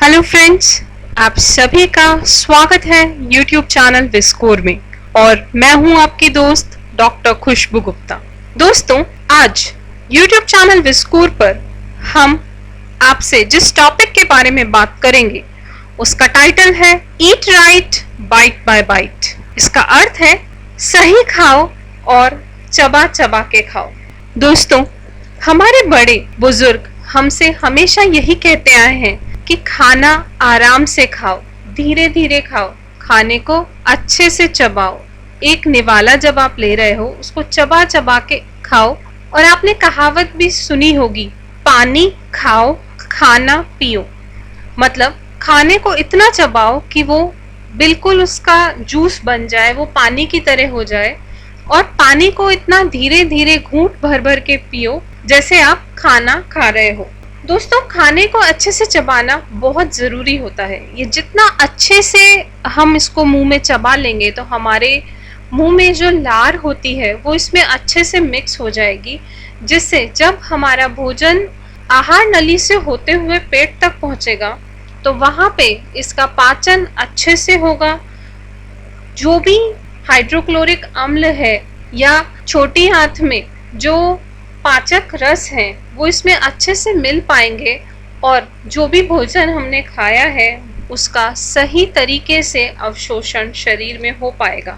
Hello friends, आप सभी का स्वागत है यूट्यूब चैनल विस्कोर में। और मैं हूं आपकी दोस्त डॉक्टर खुशबू गुप्ता। दोस्तों, आज यूट्यूब चैनल विस्कोर पर हम आपसे जिस टॉपिक के बारे में बात करेंगे उसका टाइटल है eat right bite by bite. इसका अर्थ है सही खाओ और चबा चबा के खाओ। दोस्तों, हमारे बड़े बुजुर्ग हमसे हमेशा यही कहते आए हैं कि खाना आराम से खाओ, धीरे धीरे खाओ, खाने को अच्छे से चबाओ। एक निवाला जब आप ले रहे हो उसको चबा चबा के खाओ। और आपने कहावत भी सुनी होगी, पानी खाओ खाना पियो। मतलब खाने को इतना चबाओ कि वो बिल्कुल उसका जूस बन जाए, वो पानी की तरह हो जाए। और पानी को इतना धीरे धीरे घूंट भर भर के पियो जैसे आप खाना खा रहे हो। दोस्तों, खाने को अच्छे से चबाना बहुत ज़रूरी होता है। ये जितना अच्छे से हम इसको मुंह में चबा लेंगे तो हमारे मुंह में जो लार होती है वो इसमें अच्छे से मिक्स हो जाएगी, जिससे जब हमारा भोजन आहार नली से होते हुए पेट तक पहुंचेगा तो वहाँ पे इसका पाचन अच्छे से होगा। जो भी हाइड्रोक्लोरिक अम्ल है या छोटी आंत में जो पाचक रस हैं वो इसमें अच्छे से मिल पाएंगे और जो भी भोजन हमने खाया है उसका सही तरीके से अवशोषण शरीर में हो पाएगा।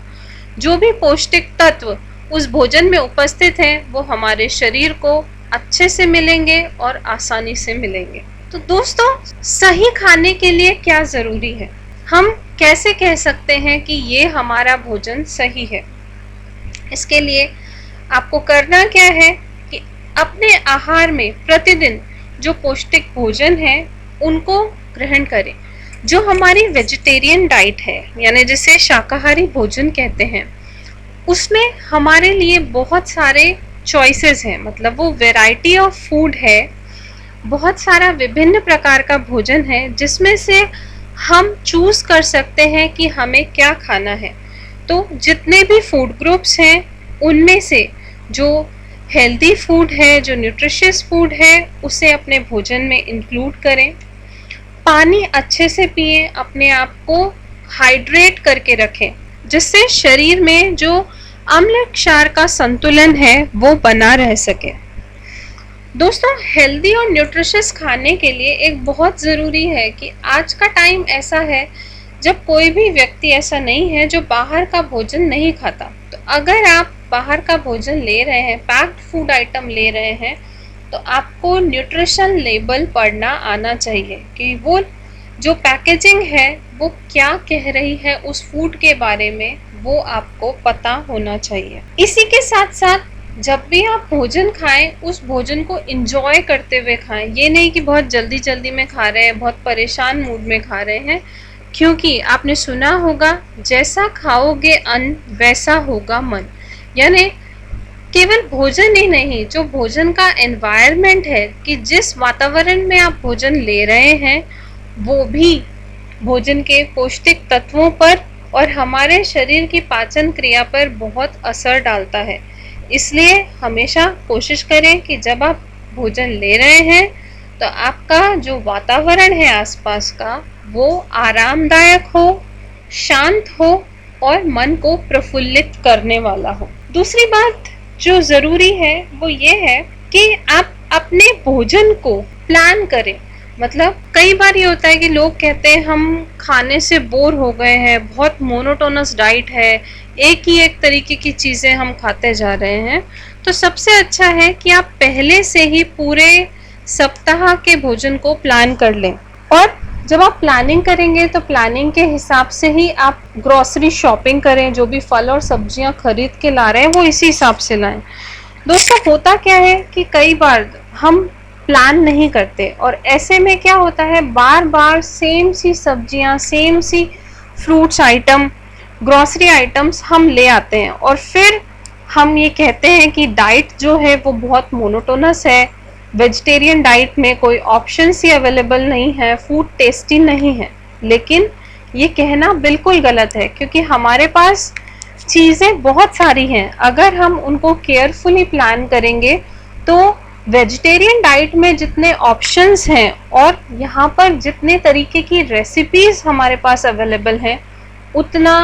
जो भी पौष्टिक तत्व उस भोजन में उपस्थित हैं वो हमारे शरीर को अच्छे से मिलेंगे और आसानी से मिलेंगे। तो दोस्तों, सही खाने के लिए क्या ज़रूरी है? हम कैसे कह सकते हैं कि ये हमारा भोजन सही है? इसके लिए आपको करना क्या है कि अपने आहार में प्रतिदिन जो पौष्टिक भोजन है उनको ग्रहण करें। जो हमारी वेजिटेरियन डाइट है, यानी जिसे शाकाहारी भोजन कहते हैं, उसमें हमारे लिए बहुत सारे चॉइसेस हैं। मतलब वो वैरायटी ऑफ फूड है, बहुत सारा विभिन्न प्रकार का भोजन है जिसमें से हम चूज कर सकते हैं कि हमें क्या खाना है। तो जितने भी फूड ग्रुप्स हैं उनमें से जो हेल्दी फूड है, जो न्यूट्रिशियस फूड है, उसे अपने भोजन में इंक्लूड करें। पानी अच्छे से पिएं, अपने आप को हाइड्रेट करके रखें जिससे शरीर में जो अम्ल क्षार का संतुलन है वो बना रह सके। दोस्तों, हेल्दी और न्यूट्रिशियस खाने के लिए एक बहुत ज़रूरी है कि आज का टाइम ऐसा है जब कोई भी व्यक्ति ऐसा नहीं है जो बाहर का भोजन नहीं खाता। तो अगर आप बाहर का भोजन ले रहे हैं, पैक्ड फूड आइटम ले रहे हैं, तो आपको न्यूट्रिशन लेबल पढ़ना आना चाहिए कि वो जो पैकेजिंग है वो क्या कह रही है उस फूड के बारे में, वो आपको पता होना चाहिए। इसी के साथ साथ जब भी आप भोजन खाएं उस भोजन को एंजॉय करते हुए खाएं। ये नहीं कि बहुत जल्दी जल्दी में खा रहे हैं, बहुत परेशान मूड में खा रहे हैं। क्योंकि आपने सुना होगा, जैसा खाओगे अन्न वैसा होगा मन। यानी केवल भोजन ही नहीं, जो भोजन का एनवायरनमेंट है, कि जिस वातावरण में आप भोजन ले रहे हैं वो भी भोजन के पौष्टिक तत्वों पर और हमारे शरीर की पाचन क्रिया पर बहुत असर डालता है। इसलिए हमेशा कोशिश करें कि जब आप भोजन ले रहे हैं तो आपका जो वातावरण है आसपास का वो आरामदायक हो, शांत हो और मन को प्रफुल्लित करने वाला हो। दूसरी बात जो ज़रूरी है वो ये है कि आप अपने भोजन को प्लान करें। मतलब कई बार ये होता है कि लोग कहते हैं हम खाने से बोर हो गए हैं, बहुत मोनोटोनस डाइट है, एक ही एक तरीके की चीज़ें हम खाते जा रहे हैं। तो सबसे अच्छा है कि आप पहले से ही पूरे सप्ताह के भोजन को प्लान कर लें। और जब आप प्लानिंग करेंगे तो प्लानिंग के हिसाब से ही आप ग्रॉसरी शॉपिंग करें। जो भी फल और सब्जियां खरीद के ला रहे हैं वो इसी हिसाब से लाएं। दोस्तों, होता क्या है कि कई बार हम प्लान नहीं करते और ऐसे में क्या होता है, बार बार सेम सी सब्जियां, सेम सी फ्रूट्स आइटम, ग्रॉसरी आइटम्स हम ले आते हैं और फिर हम ये कहते हैं कि डाइट जो है वो बहुत मोनोटोनस है, वेजिटेरियन डाइट में कोई ऑप्शंस ही अवेलेबल नहीं है, फूड टेस्टी नहीं है। लेकिन ये कहना बिल्कुल गलत है, क्योंकि हमारे पास चीज़ें बहुत सारी हैं। अगर हम उनको केयरफुली प्लान करेंगे तो वेजिटेरियन डाइट में जितने ऑप्शंस हैं और यहाँ पर जितने तरीके की रेसिपीज हमारे पास अवेलेबल हैं उतना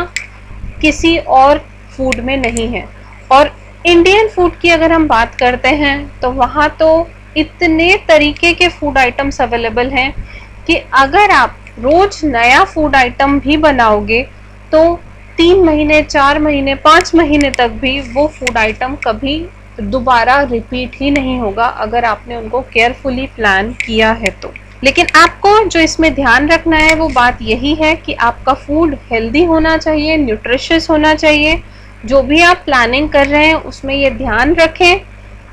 किसी और फूड में नहीं है। और इंडियन फूड की अगर हम बात करते हैं तो वहाँ तो इतने तरीके के फूड आइटम्स अवेलेबल हैं कि अगर आप रोज नया फूड आइटम भी बनाओगे तो 3 महीने, 4 महीने, 5 महीने तक भी वो फूड आइटम कभी दोबारा रिपीट ही नहीं होगा अगर आपने उनको केयरफुली प्लान किया है तो। लेकिन आपको जो इसमें ध्यान रखना है वो बात यही है कि आपका फूड हेल्दी होना चाहिए, न्यूट्रिशियस होना चाहिए। जो भी आप प्लानिंग कर रहे हैं उसमें ये ध्यान रखें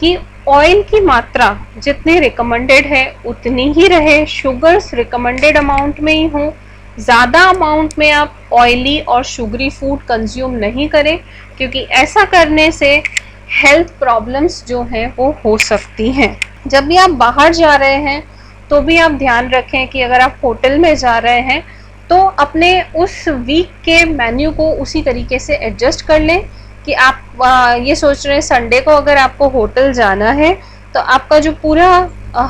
कि ऑयल की मात्रा जितनी रिकमेंडेड है उतनी ही रहे, शुगर्स रिकमेंडेड अमाउंट में ही हो, ज़्यादा अमाउंट में आप ऑयली और शुगरी फूड कंज्यूम नहीं करें क्योंकि ऐसा करने से हेल्थ प्रॉब्लम्स जो हैं वो हो सकती हैं। जब भी आप बाहर जा रहे हैं तो भी आप ध्यान रखें कि अगर आप होटल में जा रहे हैं तो अपने उस वीक के मेन्यू को उसी तरीके से एडजस्ट कर लें कि आप ये सोच रहे हैं संडे को अगर आपको होटल जाना है तो आपका जो पूरा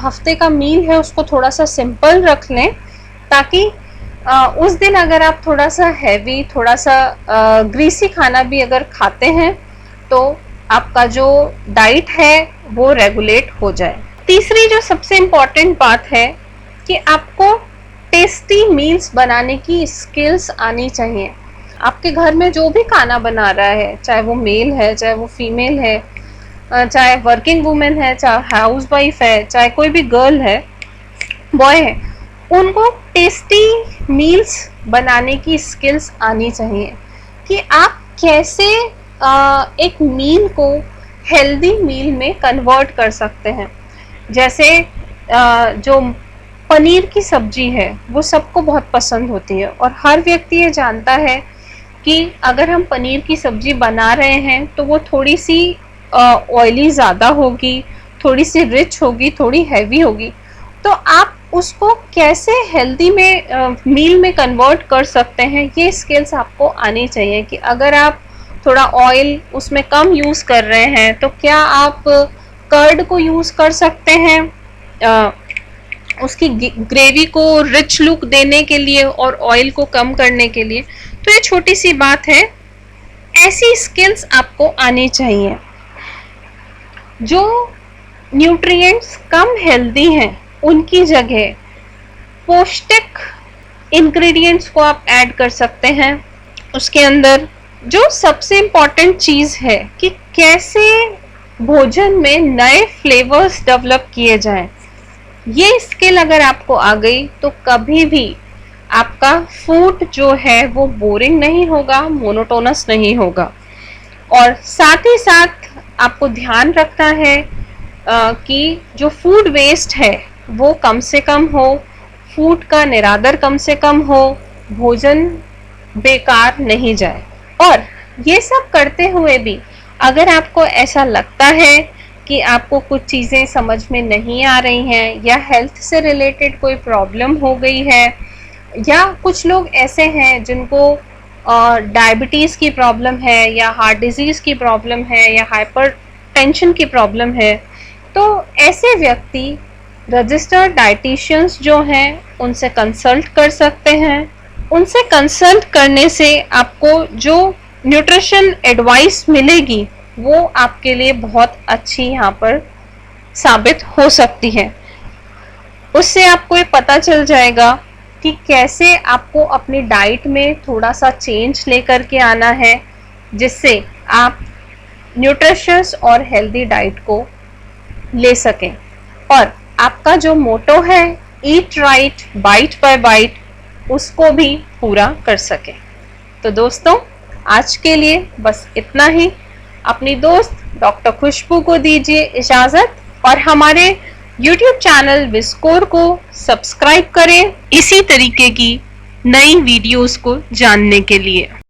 हफ्ते का मील है उसको थोड़ा सा सिंपल रख लें ताकि उस दिन अगर आप थोड़ा सा हैवी, थोड़ा सा ग्रीसी खाना भी अगर खाते हैं तो आपका जो डाइट है वो रेगुलेट हो जाए। तीसरी जो सबसे इम्पॉर्टेंट बात है कि आपको टेस्टी मील्स बनाने की स्किल्स आनी चाहिए। आपके घर में जो भी खाना बना रहा है, चाहे वो मेल है, चाहे वो फीमेल है, चाहे वर्किंग वुमेन है, चाहे हाउस वाइफ है, चाहे कोई भी गर्ल है, बॉय है, उनको टेस्टी मील्स बनाने की स्किल्स आनी चाहिए कि आप कैसे एक मील को हेल्दी मील में कन्वर्ट कर सकते हैं। जैसे जो पनीर की सब्जी है वो सबको बहुत पसंद होती है और हर व्यक्ति ये जानता है कि अगर हम पनीर की सब्जी बना रहे हैं तो वो थोड़ी सी ऑयली ज़्यादा होगी, थोड़ी सी रिच होगी, थोड़ी हैवी होगी। तो आप उसको कैसे हेल्दी में मील में कन्वर्ट कर सकते हैं, ये स्किल्स आपको आनी चाहिए कि अगर आप थोड़ा ऑयल उसमें कम यूज़ कर रहे हैं तो क्या आप कर्ड को यूज़ कर सकते हैं उसकी ग्रेवी को रिच लुक देने के लिए और ऑयल को कम करने के लिए। तो ये छोटी सी बात है, ऐसी स्किल्स आपको आनी चाहिए। जो न्यूट्रिएंट्स कम हेल्दी हैं उनकी जगह पौष्टिक इंग्रेडिएंट्स को आप ऐड कर सकते हैं उसके अंदर। जो सबसे इम्पॉर्टेंट चीज़ है कि कैसे भोजन में नए फ्लेवर्स डेवलप किए जाएं, ये स्किल अगर आपको आ गई तो कभी भी आपका फूड जो है वो बोरिंग नहीं होगा, मोनोटोनस नहीं होगा। और साथ ही साथ आपको ध्यान रखना है कि जो फूड वेस्ट है वो कम से कम हो, फूड का निरादर कम से कम हो, भोजन बेकार नहीं जाए। और ये सब करते हुए भी अगर आपको ऐसा लगता है कि आपको कुछ चीज़ें समझ में नहीं आ रही हैं या हेल्थ से रिलेटेड कोई प्रॉब्लम हो गई है या कुछ लोग ऐसे हैं जिनको डायबिटीज़ की प्रॉब्लम है या हार्ट डिजीज़ की प्रॉब्लम है या हाइपरटेंशन की प्रॉब्लम है, तो ऐसे व्यक्ति रजिस्टर्ड डाइटिशियंस जो हैं उनसे कंसल्ट कर सकते हैं। उनसे कंसल्ट करने से आपको जो न्यूट्रिशन एडवाइस मिलेगी वो आपके लिए बहुत अच्छी यहाँ पर साबित हो सकती है। उससे आपको ये पता चल जाएगा कि कैसे आपको अपनी डाइट में थोड़ा सा चेंज लेकर के आना है जिससे आप न्यूट्रिशियस और हेल्दी डाइट को ले सकें और आपका जो मोटो है eat right bite by bite उसको भी पूरा कर सकें। तो दोस्तों आज के लिए बस इतना ही। अपनी दोस्त डॉक्टर खुशबू को दीजिए इजाज़त और हमारे YouTube चैनल विस्कोर को सब्सक्राइब करें इसी तरीके की नई वीडियोस को जानने के लिए।